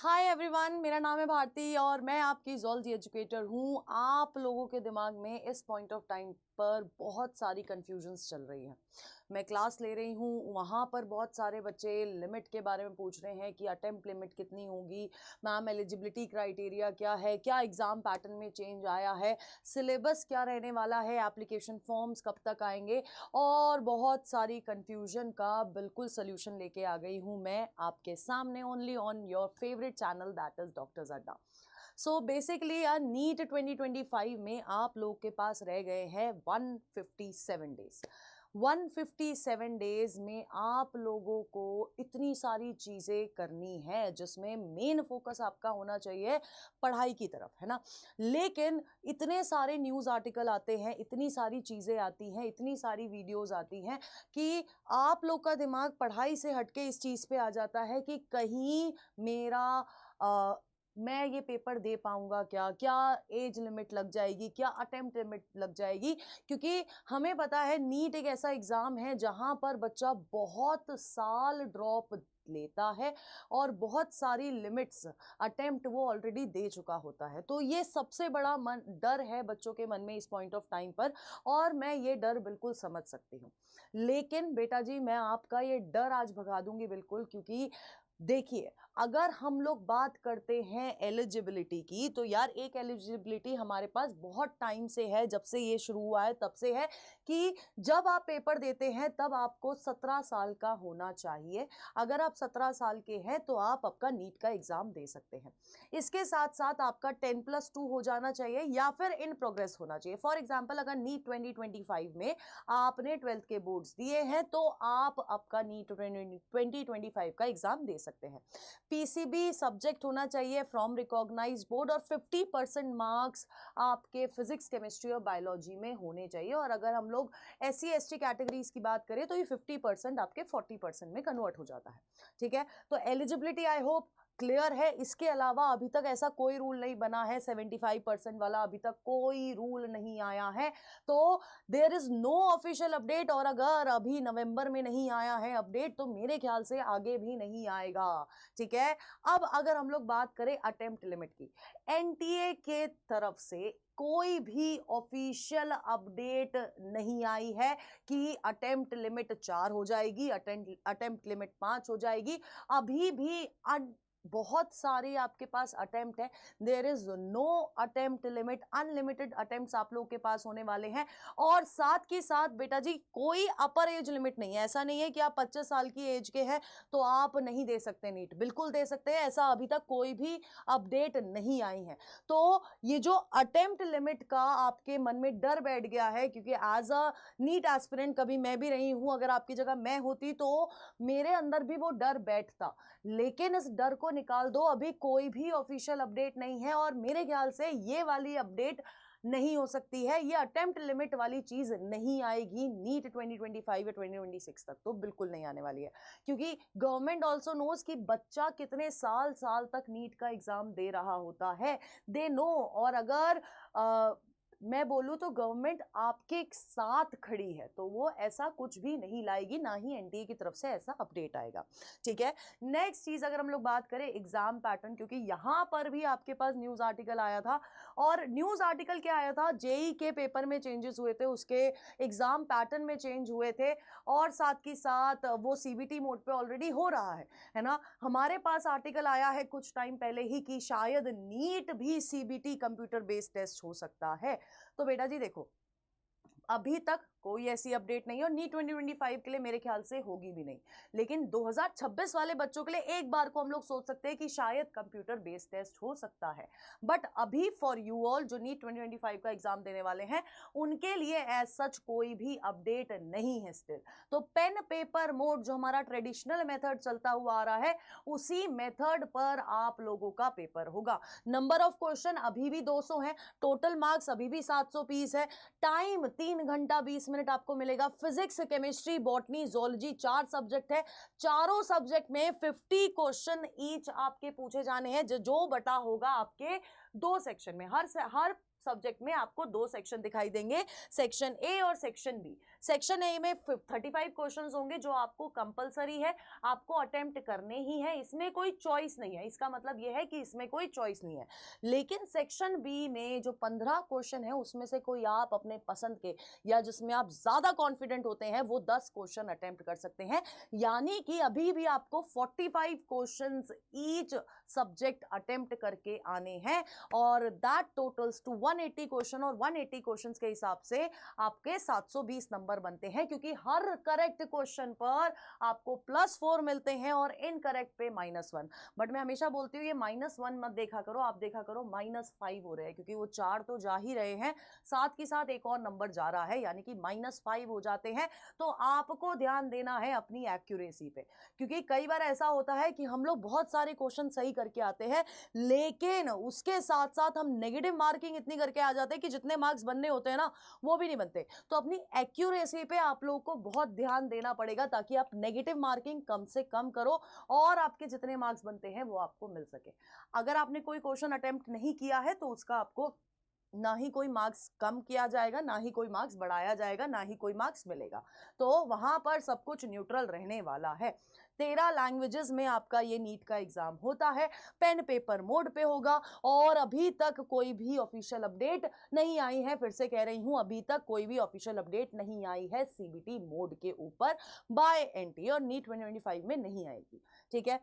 Hi everyone, मेरा नाम है भारती और मैं आपकी ज़ूलॉजी एजुकेटर हूँ। आप लोगों के दिमाग में इस पॉइंट ऑफ टाइम पर बहुत सारी कन्फ्यूजन्स चल रही हैं। मैं क्लास ले रही हूँ, वहाँ पर बहुत सारे बच्चे लिमिट के बारे में पूछ रहे हैं कि अटेम्प्ट लिमिट कितनी होगी, मैम एलिजिबिलिटी क्राइटेरिया क्या है, क्या एग्ज़ाम पैटर्न में चेंज आया है, सिलेबस क्या रहने वाला है, एप्लीकेशन फॉर्म्स कब तक आएंगे, और बहुत सारी कन्फ्यूजन का बिल्कुल सोल्यूशन लेके आ गई हूँ मैं आपके सामने, only on your favourite channel that is doctor Adda. So basically NEET 2025 में आप लोग के पास रह गए हैं 157 डेज। 157 डेज में आप लोगों को इतनी सारी चीज़ें करनी है जिसमें मेन फोकस आपका होना चाहिए पढ़ाई की तरफ, है ना। लेकिन इतने सारे न्यूज़ आर्टिकल आते हैं, इतनी सारी चीज़ें आती हैं, इतनी सारी वीडियोस आती हैं कि आप लोग का दिमाग पढ़ाई से हटके इस चीज़ पे आ जाता है कि कहीं मेरा मैं ये पेपर दे पाऊंगा क्या, क्या एज लिमिट लग जाएगी, क्या अटेम्प्ट लिमिट लग जाएगी। क्योंकि हमें पता है नीट एक ऐसा एग्ज़ाम है जहां पर बच्चा बहुत साल ड्रॉप लेता है और बहुत सारी लिमिट्स अटेम्प्ट वो ऑलरेडी दे चुका होता है। तो ये सबसे बड़ा डर है बच्चों के मन में इस पॉइंट ऑफ टाइम पर, और मैं ये डर बिल्कुल समझ सकती हूँ। लेकिन बेटा जी, मैं आपका ये डर आज भगा दूंगी बिल्कुल। क्योंकि देखिए, अगर हम लोग बात करते हैं एलिजिबिलिटी की, तो यार एक एलिजिबिलिटी हमारे पास बहुत टाइम से है, जब से ये शुरू हुआ है तब से है कि जब आप पेपर देते हैं तब आपको 17 साल का होना चाहिए। अगर आप 17 साल के हैं तो आप आपका नीट का एग्जाम दे सकते हैं। इसके साथ साथ आपका 10+2 हो जाना चाहिए या फिर इन प्रोग्रेस होना चाहिए। फॉर एग्जाम्पल, अगर नीट 2025 में आपने 12th के बोर्ड्स दिए हैं तो आप आपका नीट 2025 का एग्जाम दे सकते हैं। पीसीबी सब्जेक्ट होना चाहिए फ्रॉम रिकॉग्नाइज्ड बोर्ड, और 50% मार्क्स आपके फिजिक्स, केमिस्ट्री और बायोलॉजी में होने चाहिए। और अगर हम लोग SC ST कैटेगरीज की बात करें तो ये 50% आपके 40% में कन्वर्ट हो जाता है। ठीक है, तो एलिजिबिलिटी आई होप क्लियर है। इसके अलावा अभी तक ऐसा कोई रूल नहीं बना है, 75% वाला अभी तक कोई रूल नहीं आया है। तो there is no official update, और अगर अभी नवंबर में नहीं आया है अपडेट तो मेरे ख्याल से आगे भी नहीं आएगा। ठीक है, अब अगर हम लोग बात करें अटेम्प्ट लिमिट की, एनटीए के तरफ से कोई भी ऑफिशियल अपडेट नहीं आई है कि अटेम्प्ट लिमिट 4 हो जाएगी, अटेम्प्ट लिमिट 5 हो जाएगी। अभी भी बहुत सारे आपके पास अटेम्प्ट है। There is no attempt limit, unlimited attempts आप लोगों के पास होने वाले हैं। और साथ के साथ बेटा जी, कोई अपर एज लिमिट नहीं है। ऐसा नहीं है कि आप 25 साल की एज के हैं तो आप नहीं दे सकते नीट, बिल्कुल दे सकते हैं। ऐसा अभी तक कोई भी अपडेट नहीं आई है। तो ये जो अटेम्प्ट लिमिट का आपके मन में डर बैठ गया है, क्योंकि एज अ नीट एस्पिरेंट कभी मैं भी रही हूं, अगर आपकी जगह मैं होती तो मेरे अंदर भी वो डर बैठता। लेकिन इस डर को निकाल दो, अभी कोई भी ऑफिशियल अपडेट नहीं है और मेरे ख्याल से ये वाली अपडेट नहीं हो सकती है। ये अटेम्प्ट लिमिट वाली चीज नहीं आएगी नीट 2025 या 2026 तक, तो बिल्कुल नहीं आने वाली है। क्योंकि गवर्नमेंट ऑल्सो नोज कि बच्चा कितने साल साल तक नीट का एग्जाम दे रहा होता है, दे नो। और अगर मैं बोलूं तो गवर्नमेंट आपके साथ खड़ी है, तो वो ऐसा कुछ भी नहीं लाएगी, ना ही एनटीए की तरफ से ऐसा अपडेट आएगा। ठीक है, नेक्स्ट चीज अगर हम लोग बात करें एग्जाम पैटर्न, क्योंकि यहां पर भी आपके पास न्यूज आर्टिकल आया था। और न्यूज आर्टिकल क्या आया था, जेई के पेपर में चेंजेस हुए थे, उसके एग्जाम पैटर्न में चेंज हुए थे, और साथ ही साथ वो सीबीटी मोड पे ऑलरेडी हो रहा है ना। हमारे पास आर्टिकल आया है कुछ टाइम पहले ही कि शायद नीट भी सीबीटी कंप्यूटर बेस्ड टेस्ट हो सकता है। तो बेटा जी देखो, अभी तक कोई ऐसी अपडेट नहीं है और नीट 2025 के लिए मेरे ख्याल से होगी भी नहीं। लेकिन 2026 वाले बच्चों के लिए एक बार को हम लोग सोच सकते हैं कि शायद कंप्यूटर बेस्ड टेस्ट हो सकता है। बट अभी फॉर यू ऑल जो नीट 2025 का एग्जाम देने वाले हैं, उनके लिए एज सच कोई भी अपडेट नहीं है स्टिल। तो पेन पेपर मोड जो हमारा ट्रेडिशनल मेथड चलता हुआ आ रहा है, उसी मेथड पर आप लोगों का पेपर होगा। नंबर ऑफ क्वेश्चन अभी भी 200 है, टोटल मार्क्स अभी भी 700 पीस है, टाइम 3 घंटा 20 मिनट आपको मिलेगा। Physics, chemistry, botany, zoology 4 subject है, चारों सब्जेक्ट में 50 क्वेश्चन ईच आपके पूछे जाने हैं, जो बटा होगा आपके 2 सेक्शन में। हर सब्जेक्ट में आपको 2 सेक्शन दिखाई देंगे, सेक्शन ए और सेक्शन बी। सेक्शन ए में 35 क्वेश्चंस होंगे जो आपको कंपलसरी है, आपको अटेम्प्ट करने ही है, इसमें कोई चॉइस नहीं है। इसका मतलब यह है कि इसमें कोई चॉइस नहीं है। लेकिन सेक्शन बी में जो 15 क्वेश्चन है उसमें से कोई आप अपने पसंद के या जिसमें आप ज्यादा कॉन्फिडेंट होते हैं वो 10 क्वेश्चन अटेम्प्ट कर सकते हैं। यानी कि अभी भी आपको 45 क्वेश्चंस ईच सब्जेक्ट अटेम्प्ट करके आने हैं और दैट टोटल्स टू 180 क्वेश्चन, और 180 क्वेश्चंस के हिसाब से आपके 720 नंबर बनते हैं, क्योंकि हर करेक्ट क्वेश्चन पर आपको +4 मिलते हैं और इनकरेक्ट पे -1। बट मैं हमेशा बोलती हूँ ये -1 मत देखा करो, आप देखा करो -5 हो रहे हैं, क्योंकि वो 4 तो जा ही रहे हैं, साथ के साथ एक और नंबर जा रहा है, यानी कि -5 हो जाते हैं। तो आपको ध्यान देना है अपनी एक्यूरेसी पे, क्योंकि कई बार ऐसा होता है कि हम लोग बहुत सारे क्वेश्चन सही करके आते हैं, लेकिन उसके साथ साथ हम नेगेटिव मार्किंग इतनी करके आ जाते हैं कि जितने मार्क्स बनने होते हैं ना वो भी नहीं बनते। तो अपनी एक्यूरेसी पे आप लोगों को बहुत ध्यान देना पड़ेगा ताकि आप नेगेटिव मार्किंग कम से कम करो और आपके जितने मार्क्स बनते हैं वो आपको मिल सके। अगर आपने कोई क्वेश्चन अटेम्प्ट नहीं किया है तो उसका आपको ना ही कोई मार्क्स कम किया जाएगा, ना ही कोई मार्क्स बढ़ाया जाएगा, ना ही कोई मार्क्स मिलेगा। तो वहां पर सब कुछ न्यूट्रल रहने वाला है। 13 लैंग्वेजेस में आपका ये नीट का एग्जाम होता है, पेन पेपर मोड पे होगा और अभी तक कोई भी ऑफिशियल अपडेट नहीं आई है। फिर से कह रही हूं, अभी तक कोई भी ऑफिशियल अपडेट नहीं आई है सीबीटी मोड के ऊपर बाय एनटीए, और नीट 2025 में नहीं आएगी। ठीक है,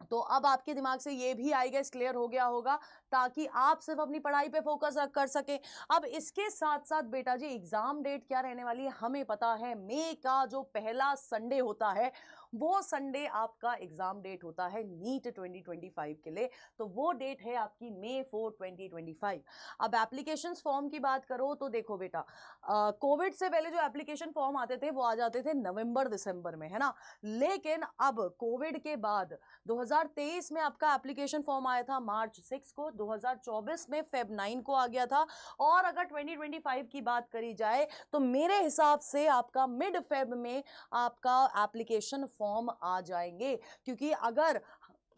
तो अब आपके दिमाग से ये भी आई गेस क्लियर हो गया होगा, ताकि आप सिर्फ अपनी पढ़ाई पे फोकस कर सके। अब इसके साथ साथ बेटा जी एग्जाम डेट क्या रहने वाली है हमें पता है। मई का जो पहला संडे होता है वो संडे आपका एग्जाम डेट होता है नीट 2025 के लिए। तो वो डेट है आपकी May 4, 2025। अब एप्लीकेशन फॉर्म की बात करो तो देखो बेटा, कोविड से पहले जो एप्लीकेशन फॉर्म आते थे वो आ जाते थे नवंबर दिसंबर में, है ना। लेकिन अब कोविड के बाद 2023 में आपका एप्लीकेशन फॉर्म आया था मार्च 6 को, 2024 में फेब 9 को आ गया था, और अगर 2025 की बात करी जाए तो मेरे हिसाब से आपका मिड फेब में आपका एप्लीकेशन फॉर्म आ जाएंगे। क्योंकि अगर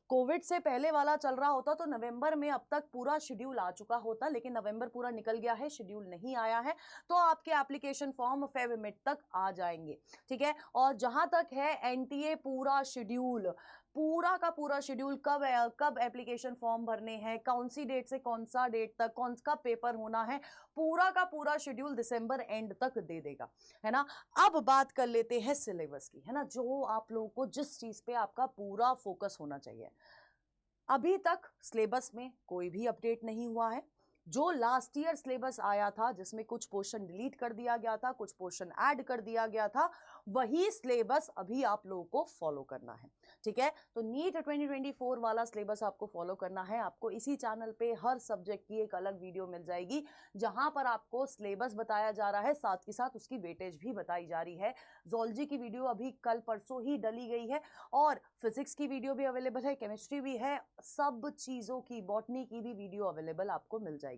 कोविड से पहले वाला चल रहा होता तो नवंबर में अब तक पूरा शेड्यूल आ चुका होता, लेकिन नवंबर पूरा निकल गया है, शेड्यूल नहीं आया है, तो आपके एप्लीकेशन फॉर्म फेब मिड तक आ जाएंगे। ठीक है, और जहां तक है एनटीए पूरा शेड्यूल, पूरा का पूरा शेड्यूल कब एप्लीकेशन फॉर्म भरने हैं, कौन सी डेट से कौन सा डेट तक कौन सा पेपर होना है, पूरा का पूरा शेड्यूल दिसंबर एंड तक दे देगा, है ना। अब बात कर लेते हैं सिलेबस की, है ना, जो आप लोगों को जिस चीज पे आपका पूरा फोकस होना चाहिए। अभी तक सिलेबस में कोई भी अपडेट नहीं हुआ है। जो लास्ट ईयर सिलेबस आया था जिसमें कुछ पोर्शन डिलीट कर दिया गया था, कुछ पोर्शन ऐड कर दिया गया था, वही सिलेबस अभी आप लोगों को फॉलो करना है। ठीक है, तो नीट 2024 वाला सिलेबस आपको फॉलो करना है। आपको इसी चैनल पे हर सब्जेक्ट की एक अलग वीडियो मिल जाएगी जहां पर आपको सिलेबस बताया जा रहा है, साथ के साथ उसकी वेटेज भी बताई जा रही है। जोलॉजी की वीडियो अभी कल परसों ही डली गई है, और फिजिक्स की वीडियो भी अवेलेबल है, केमिस्ट्री भी है, सब चीज़ों की, बॉटनी की भी वीडियो अवेलेबल आपको मिल जाएगी।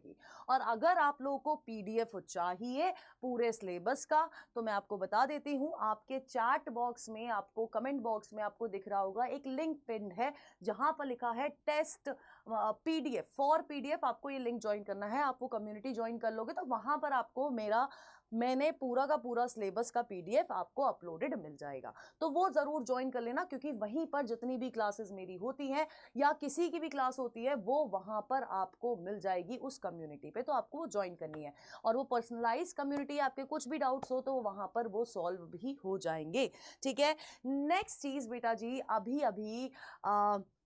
और अगर आप लोगों को पीडीएफ चाहिए पूरे सिलेबस का, तो मैं आपको बता देती हूं, आपके चैट बॉक्स में, आपको कमेंट बॉक्स में आपको दिख रहा होगा एक लिंक पिन है जहां पर लिखा है टेस्ट पीडीएफ फॉर पीडीएफ। आपको ये लिंक ज्वाइन करना है। आप वो कम्युनिटी ज्वाइन कर लोगे तो वहां पर आपको मैंने पूरा का पूरा सिलेबस का पीडीएफ आपको अपलोडेड मिल जाएगा। तो वो जरूर ज्वाइन कर लेना, क्योंकि वहीं पर जितनी भी क्लासेस मेरी होती हैं या किसी की भी क्लास होती है वो वहां पर आपको मिल जाएगी उस कम्युनिटी पे। तो आपको वो ज्वाइन करनी है, और वो पर्सनलाइज कम्युनिटी, आपके कुछ भी डाउट्स हो तो वहां पर वो सॉल्व भी हो जाएंगे। ठीक है, नेक्स्ट चीज बेटा जी, अभी अभी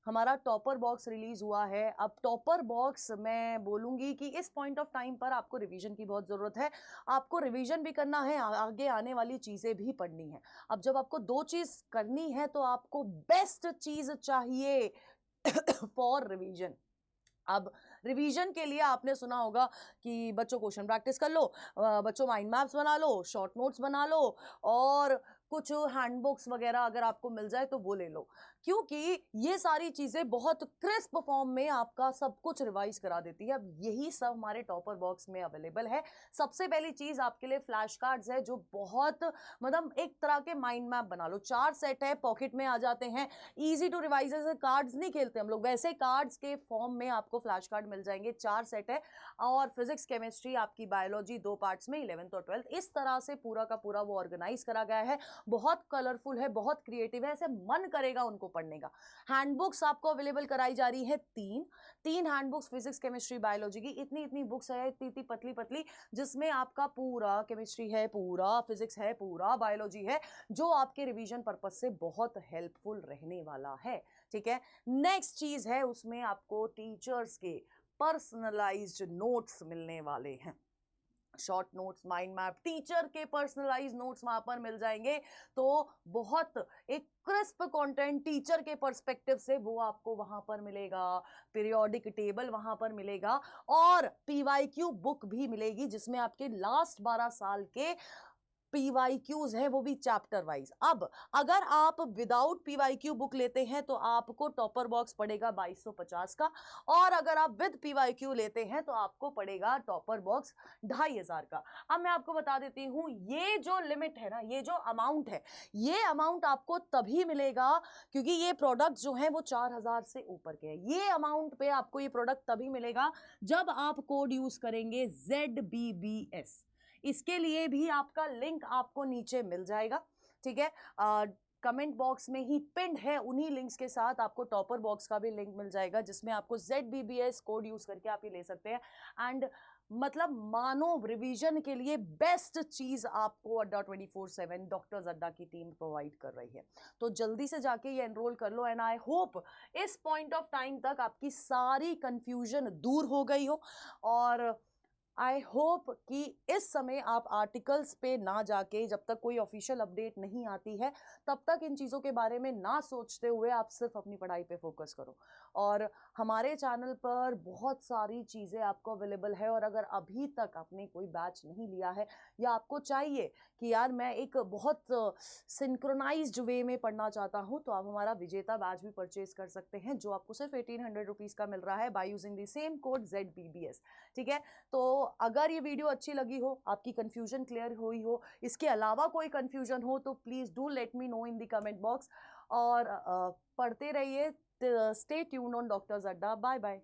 हमारा टॉपर बॉक्स रिलीज हुआ है। अब टॉपर बॉक्स मैं बोलूंगी कि इस पॉइंट ऑफ टाइम पर आपको रिवीजन की बहुत जरूरत है। आपको रिवीजन भी करना है, आगे आने वाली चीजें भी पढ़नी है। अब जब आपको दो चीज करनी है तो आपको बेस्ट चीज चाहिए फॉर रिवीजन। अब रिवीजन के लिए आपने सुना होगा कि बच्चों क्वेश्चन प्रैक्टिस कर लो, बच्चों माइंड मैप्स बना लो, शॉर्ट नोट्स बना लो, और कुछ हैंडबुक्स वगैरह अगर आपको मिल जाए तो वो ले लो, क्योंकि ये सारी चीज़ें बहुत क्रिस्प फॉर्म में आपका सब कुछ रिवाइज करा देती है। अब यही सब हमारे टॉपर बॉक्स में अवेलेबल है। सबसे पहली चीज़ आपके लिए फ्लैश कार्ड्स है, जो बहुत मतलब एक तरह के माइंड मैप बना लो। 4 सेट है, पॉकेट में आ जाते हैं, ईजी टू रिवाइज। कार्ड्स नहीं खेलते हम लोग, वैसे कार्ड्स के फॉर्म में आपको फ्लैश कार्ड मिल जाएंगे। 4 सेट है, और फिजिक्स, केमिस्ट्री, आपकी बायोलॉजी 2 पार्ट्स में, 11th और 12th, इस तरह से पूरा का पूरा वो ऑर्गेनाइज करा गया है। बहुत कलरफुल है, बहुत क्रिएटिव है, ऐसे मन करेगा उनको पढ़ने का। हैंडबुक्स आपको अवेलेबल कराई जा रही है 3 हैंडबुक्स फिजिक्स, केमिस्ट्री, बायोलॉजी की। इतनी इतनी बुक्स है, इतनी इतनी पतली पतली, जिसमें आपका पूरा केमिस्ट्री है, पूरा फिजिक्स है, पूरा बायोलॉजी है, जो आपके रिवीजन पर्पज से बहुत हेल्पफुल रहने वाला है। ठीक है, नेक्स्ट चीज है, उसमें आपको टीचर्स के पर्सनलाइज्ड नोट्स मिलने वाले हैं। Short notes, mind map, teacher के पर्सनलाइज नोट्स वहां पर मिल जाएंगे। तो बहुत एक क्रिस्प कंटेंट टीचर के पर्सपेक्टिव से वो आपको वहां पर मिलेगा। पीरियोडिक टेबल वहां पर मिलेगा, और पीवाईक्यू बुक भी मिलेगी, जिसमें आपके लास्ट 12 साल के पीवाईक्यूज है, वो भी चैप्टर वाइज। अब अगर आप विदाउट पीवाईक्यू बुक लेते हैं तो आपको टॉपर बॉक्स पड़ेगा 2250 का, और अगर आप विद पीवाईक्यू लेते हैं तो आपको पड़ेगा टॉपर बॉक्स 2500 का। अब मैं आपको बता देती हूं, ये जो लिमिट है ना, ये जो अमाउंट है, ये अमाउंट आपको तभी मिलेगा क्योंकि ये प्रोडक्ट जो है वो 4000 से ऊपर के हैं। ये अमाउंट पे आपको ये प्रोडक्ट तभी मिलेगा जब आप कोड यूज करेंगे ZBBS। इसके लिए भी आपका लिंक आपको नीचे मिल जाएगा। ठीक है, कमेंट बॉक्स में ही पिंड है, उन्हीं लिंक्स के साथ आपको टॉपर बॉक्स का भी लिंक मिल जाएगा, जिसमें आपको ZBBS कोड यूज करके आप ये ले सकते हैं। एंड मतलब मानो रिवीजन के लिए बेस्ट चीज आपको अड्डा 24/7 डॉक्टर्स अड्डा की टीम प्रोवाइड कर रही है। तो जल्दी से जाके ये एनरोल कर लो। एंड आई होप इस पॉइंट ऑफ टाइम तक आपकी सारी कंफ्यूजन दूर हो गई हो, और आई होप कि इस समय आप आर्टिकल्स पे ना जाके, जब तक कोई ऑफिशियल अपडेट नहीं आती है तब तक इन चीज़ों के बारे में ना सोचते हुए आप सिर्फ अपनी पढ़ाई पे फोकस करो। और हमारे चैनल पर बहुत सारी चीज़ें आपको अवेलेबल है, और अगर अभी तक आपने कोई बैच नहीं लिया है, या आपको चाहिए कि यार मैं एक बहुत सिंक्रोनाइज्ड वे में पढ़ना चाहता हूँ, तो आप हमारा विजेता बैच भी परचेज कर सकते हैं, जो आपको सिर्फ 1800 रुपीज़ का मिल रहा है by using the same code ZBBS। ठीक है, तो अगर ये वीडियो अच्छी लगी हो, आपकी कंफ्यूजन क्लियर हुई हो, इसके अलावा कोई कंफ्यूजन हो, तो please do let me know in the comment box. और पढ़ते रहिए। Stay tune on doctors Adda. Bye bye.